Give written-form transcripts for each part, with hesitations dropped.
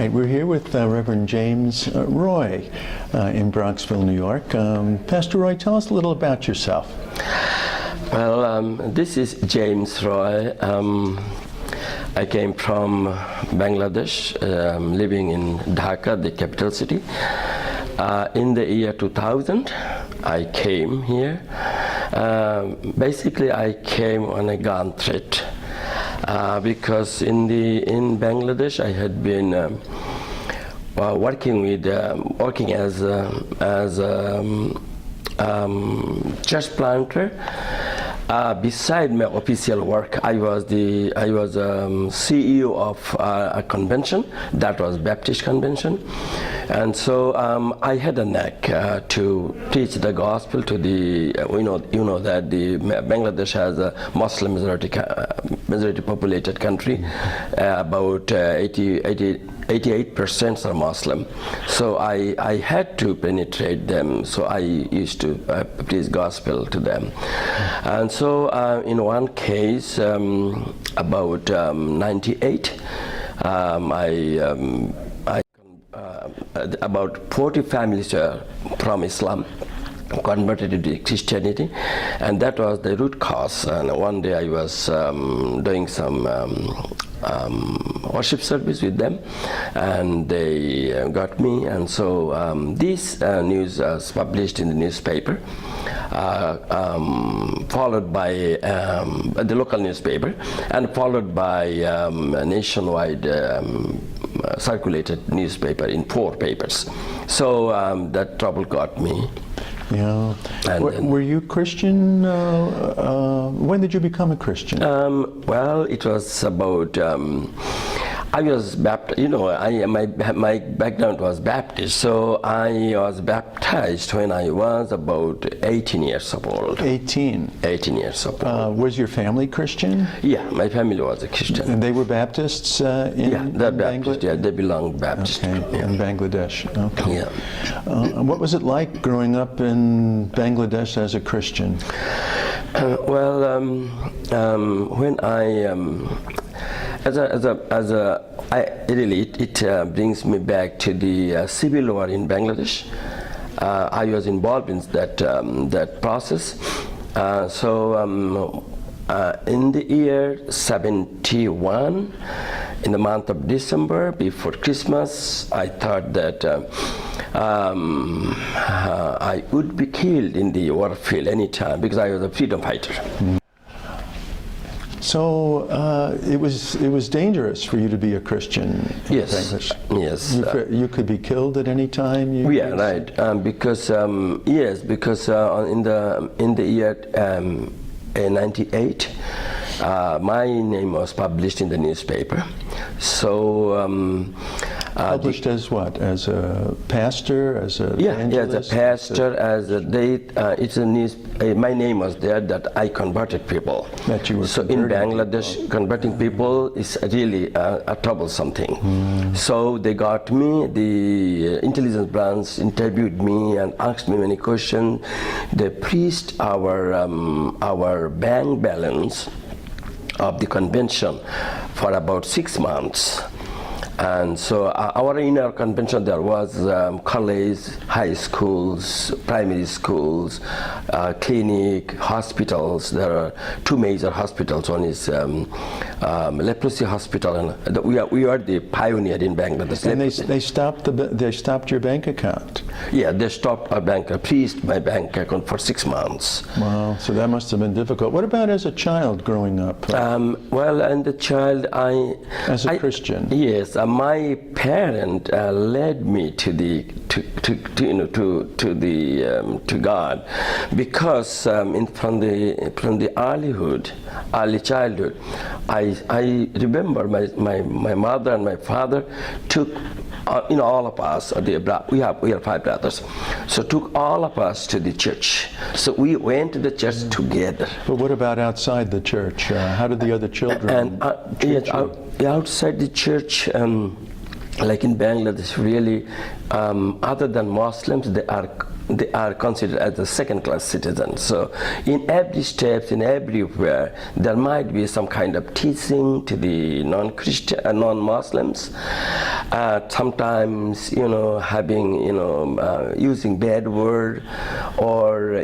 Right, we're here with Rev James Roy in Bronxville, New York. Pastor Roy, tell us a little about yourself. Well, this is James Roy. I came from Bangladesh, living in Dhaka, the capital city. In the year 2000, I came here. Basically, I came on a gun threat. Because in Bangladesh I had been working as church planter. Beside my official work, I was CEO of a convention that was Baptist convention, and so I had a knack to teach the gospel to the you know that the Bangladesh has a Muslim majority populated country, about 88% are Muslim. So I had to penetrate them. So I used to preach gospel to them. And so in one case, about 98, about 40 families from Islam converted to Christianity, and that was the root cause. And one day I was doing some worship service with them, and they got me, and so this news was published in the newspaper, followed by the local newspaper, and followed by a nationwide circulated newspaper in 4 papers. So that trouble got me. Yeah. Were you Christian? When did you become a Christian? Well, it was about. I was baptized. You know, my background was Baptist, so I was baptized when I was about 18 years old. 18 years old. Was your family Christian? Yeah, my family was a Christian. And they were Baptists in they're Baptist. Yeah, they belonged Baptist. Okay, yeah. In Bangladesh. Okay. Yeah. What was it like growing up in Bangladesh as a Christian? When I it brings me back to the civil war in Bangladesh. I was involved in that process. In the year 71, in the month of December, before Christmas, I thought that I would be killed in the war field anytime because I was a freedom fighter. So it was dangerous for you to be a Christian. Yes. Yes. You could be killed at any time. Yeah, right. Because in the year 98, my name was published in the newspaper. So. Published as what? As a pastor? As a evangelist? As a pastor. It's a news. My name was there that I converted people. That you were so in Bangladesh, people. Converting people is really a troublesome thing. So they got me. The intelligence branch interviewed me and asked me many questions. They preached our bank balance of the convention for about 6 months. And so in our convention there was college, high schools, primary schools, clinic, hospitals. There are 2 major hospitals. One is leprosy hospital, and we are the pioneer in Bangladesh. And they stopped your bank account. Yeah, they stopped our bank, freezed my bank account for 6 months. Wow, so that must have been difficult. What about as a child growing up? Well, and the child, as a Christian. Yes. My parent led me to God, because from the early childhood, I remember my mother and my father took all of us. We have 5 brothers, so took all of us to the church. So we went to the church together. But what about outside the church? How did the other children? Outside the church, like in Bangladesh, really, other than Muslims, they are they are considered as a second-class citizens. So in every steps, in everywhere, there might be some kind of teaching to the non-Christian, non-Muslims. Sometimes, having, using bad word, or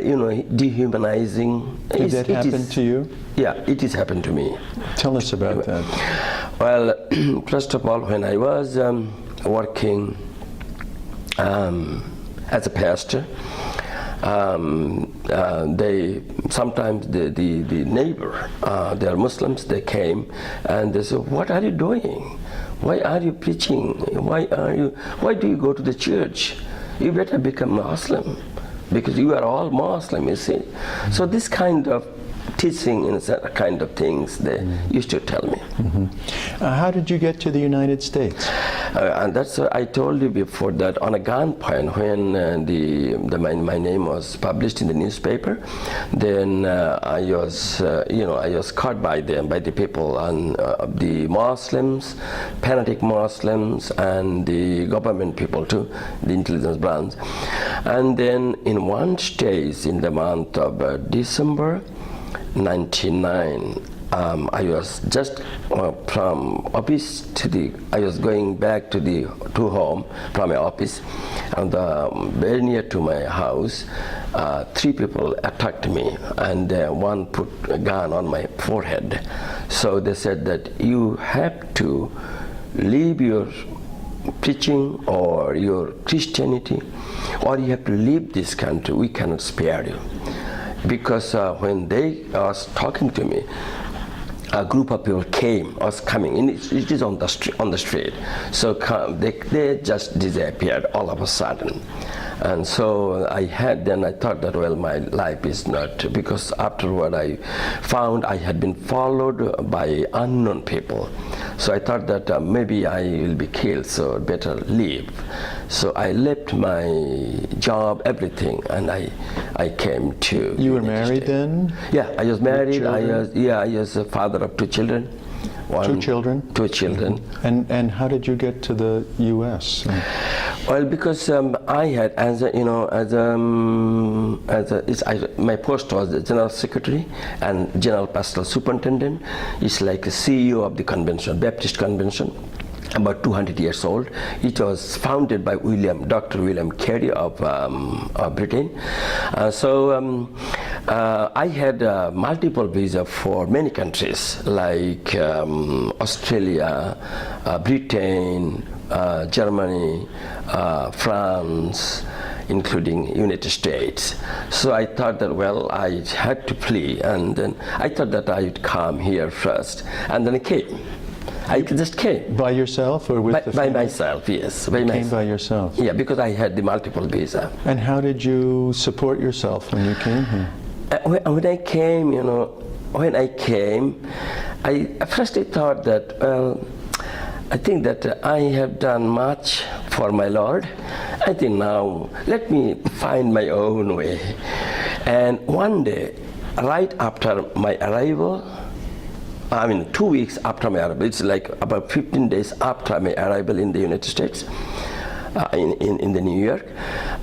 dehumanizing. Did that happen to you? Yeah, it has happened to me. Tell us about that. Well, first of all, when I was working as a pastor, sometimes the neighbor, they are Muslims, they came and they said, "What are you doing? Why are you preaching? Why do you go to the church? You better become Muslim, because you are all Muslim, you see." So this kind of teaching and that kind of things they used to tell me. How did you get to the United States? And that's I told you before that on a gunpoint when my name was published in the newspaper. Then I was caught by them, by the people, and the Muslims, fanatic Muslims, and the government people too, the intelligence branch. And then in one stage in the month of December 1999, I was just from office I was going back to home from my office, and very near to my house, 3 people attacked me, and one put a gun on my forehead. So they said that you have to leave your preaching or your Christianity, or you have to leave this country. We cannot spare you. Because when they was talking to me, a group of people was coming, and it is on the street. So they just disappeared all of a sudden. And so I thought that, well, my life is not, because afterward I found I had been followed by unknown people. So I thought that maybe I will be killed, so better leave. So I left my job, everything, and I came to. You were married then? Yeah, I was married. I was a father of 2 children. 2 children? 2 children. And how did you get to the U.S.? Well, because I had, my post was the General Secretary and General Pastoral Superintendent. It's like a CEO of the convention, Baptist Convention, about 200 years old. It was founded by Dr. William Carey of Britain. I had multiple visas for many countries, like Australia, Britain, Germany, France, including United States. So I thought that, well, I had to flee, and then I thought that I would come here first, and then I came. I just came. By yourself or with the family? By myself, yes. You came by yourself? Yeah, because I had the multiple visa. And how did you support yourself when you came here? When I came, first I thought that, well, I think that I have done much for my Lord. I think now, let me find my own way. And one day, right after my arrival, 2 weeks after my arrival, it's like about 15 days after my arrival in the United States, in the New York,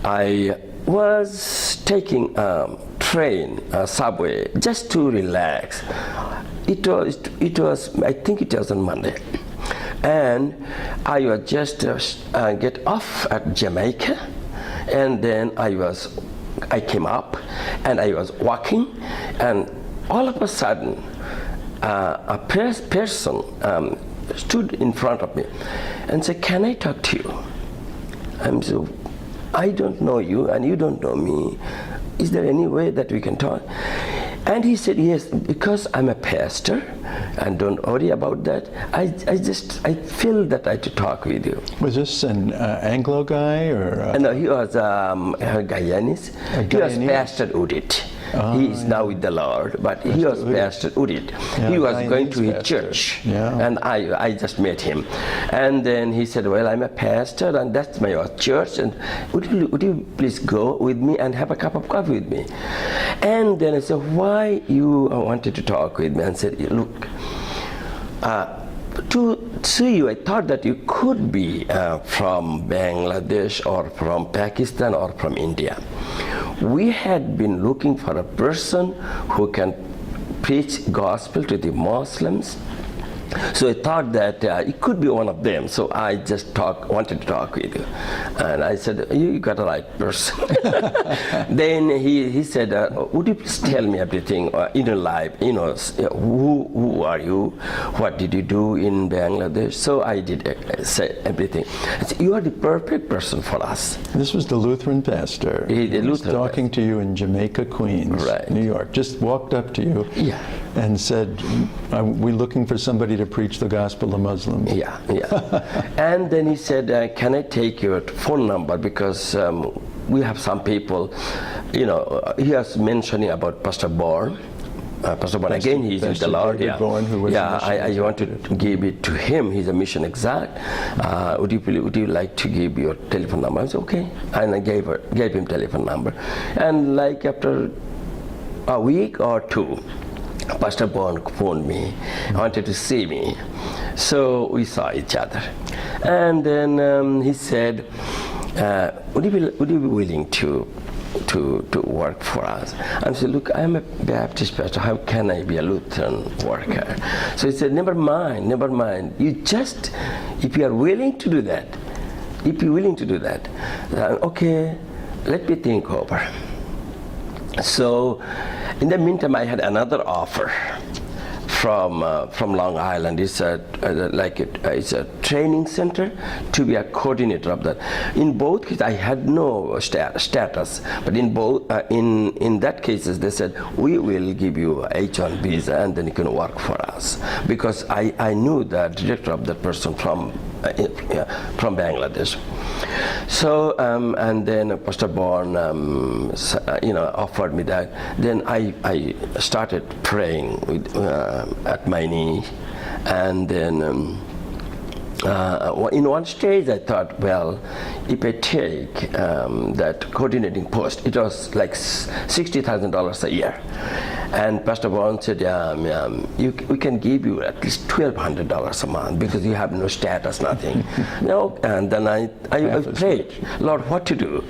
I was taking a train, subway, just to relax. It was, I think it was on Monday. And I was just get off at Jamaica, and then I came up, and I was walking, and all of a sudden, a person stood in front of me and said, "Can I talk to you?" I'm so, "I don't know you, and you don't know me. Is there any way that we can talk?" And he said, "Yes, because I'm a pastor, and don't worry about that. I feel that I have to talk with you." Was this an Anglo guy or? No, he was a Guyanese. He was Pastor Udit. He is now with the Lord, but he was Pastor Udit. Yeah, he was going to his pastor. church, Yeah. and I just met him. And then he said, "Well, I'm a pastor, and that's my church, and would you please go with me and have a cup of coffee with me?" And then I said, "Why you wanted to talk with me?" And said, "Look, to see you, I thought that you could be from Bangladesh or from Pakistan or from India. We had been looking for a person who can preach gospel to the Muslims. So I thought that it could be one of them. So I just wanted to talk with you. And I said, you got the right person. Then he said, would you please tell me everything in your life? You know, who are you? What did you do in Bangladesh? So I did say everything. I said, you are the perfect person for us. This was the Lutheran pastor. He was talking to you in Jamaica, Queens, right. New York. Just walked up to you and said, are we looking for somebody to preach the gospel to Muslims? Yeah. And then he said, can I take your phone number, because we have some people, you know, he was mentioning about Pastor Bourne. Pastor Bourne, again, he's with the Lord. Bourne, who was I wanted to give it to him. He's a mission exact. Would you like to give your telephone number? I said, okay. And I gave him telephone number. And like after a week or two, Pastor Bourne phoned me, wanted to see me. So we saw each other. And then he said, would you be willing to work for us? I said, look, I'm a Baptist pastor. How can I be a Lutheran worker? So he said, never mind. You just, if you are willing to do that, okay, let me think over. So in the meantime, I had another offer from Long Island. It's it's a training center to be a coordinator of that. In both cases, I had no status, but in both in that cases, they said we will give you a H-1 visa and then you can work for us, because I knew the director of that person from Bangladesh. So and then Pastor Bourne offered me that. Then I started praying at my knee, and then in one stage I thought, well, if I take that coordinating post, it was like $60,000 a year. And Pastor Bourne said, we can give you at least $1,200 a month because you have no status, nothing. And then I prayed, Lord, what to do?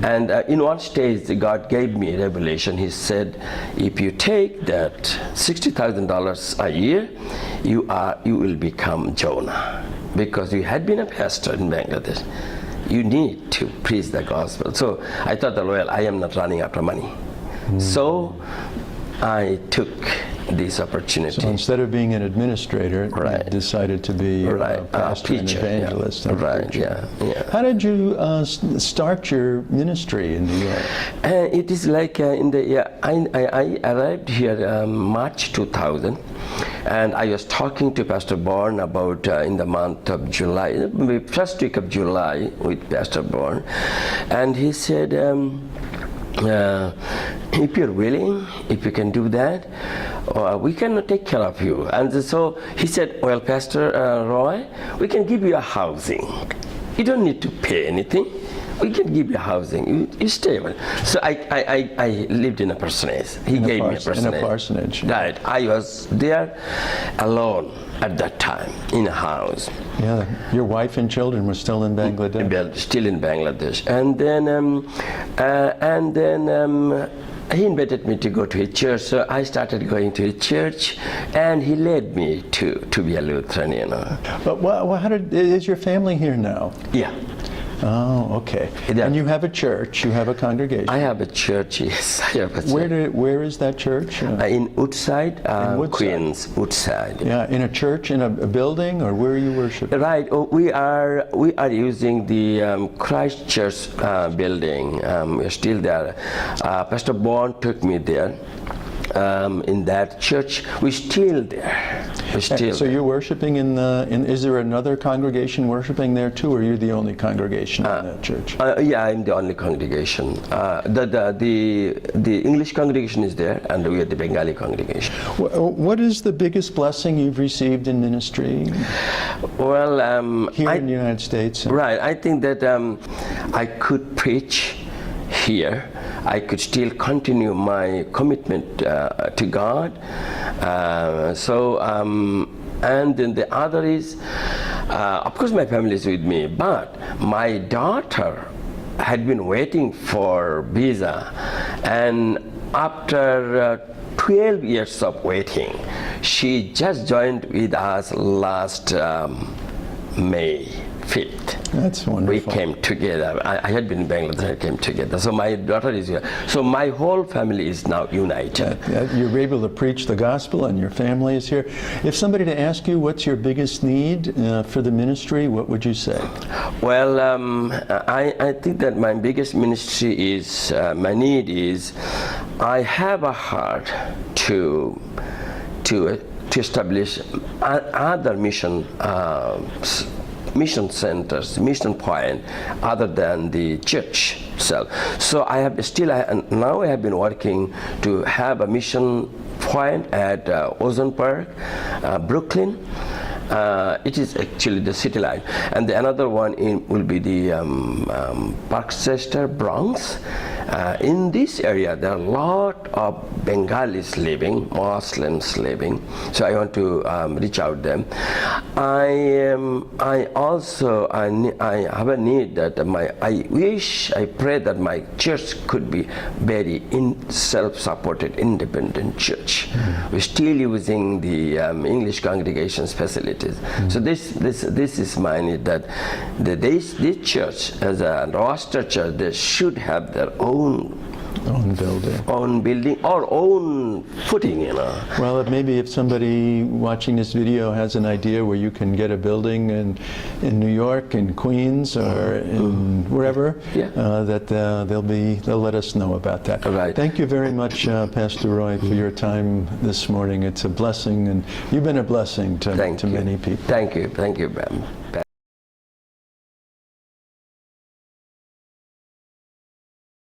And in one stage, God gave me a revelation. He said, if you take that $60,000 a year, you will become Jonah, because you had been a pastor in Bangladesh. You need to preach the gospel. So I thought, well, I am not running after money. So I took this opportunity. So instead of being an administrator, you decided to be a pastor and evangelist. How did you start your ministry in New York? It is like I arrived here March 2000, and I was talking to Pastor Bourne about in the month of July, first week of July with Pastor Bourne, and he said, if you're willing, if you can do that, we can take care of you. And so he said, well, Pastor Roy, we can give you a housing. You don't need to pay anything. We can give you housing. You stay. So I lived in a parsonage. He gave me a parsonage. In a parsonage. Right. I was there alone at that time in a house. Yeah. Your wife and children were still in Bangladesh. Still in Bangladesh. And then he invited me to go to a church, so I started going to a church, and he led me to be a Lutheran, But is your family here now? Yeah. Oh, okay. And you have a church, you have a congregation. I have a church, yes. I have a church. Where is that church? In Woodside, Queens, Woodside. Yeah, in a church, in a building, or where are you worshiping? Right. We are using the Christ Church building. We're still there. Pastor Bourne took me there. In that church, we're still there. So you're worshiping is there another congregation worshiping there too, or you're the only congregation in that church? Yeah, I'm the only congregation. The English congregation is there, and we are the Bengali congregation. What is the biggest blessing you've received in ministry? Well, here in the United States. Right. I think that I could preach here. I could still continue my commitment to God. And then the other is, of course my family is with me, but my daughter had been waiting for visa, and after 12 years of waiting, she just joined with us last May 5th. That's wonderful. We came together. I had been in Bangladesh, I came together. So my daughter is here. So my whole family is now united. You're able to preach the gospel and your family is here. If somebody to ask you what's your biggest need for the ministry, what would you say? Well, I think that my biggest ministry is, my need is, I have a heart to establish other mission centers, mission point, other than the church itself. So I have now I have been working to have a mission point at Ozone Park, Brooklyn. It is actually the city line, and another one will be the Parkchester, Bronx. In this area, there are a lot of Bengalis living, Muslims living. So I want to reach out them. I have a need that I pray that my church could be very self-supported, independent church. We're still using the English congregations facilities. So this is my need, that this church, as a roster church, they should have their own building or own footing, you know. Well, maybe if somebody watching this video has an idea where you can get a building in New York, in Queens, or in wherever, they'll let us know about that. Right. Thank you very much, Pastor Roy, for your time this morning. It's a blessing, and you've been a blessing to many people. Thank you, Ben.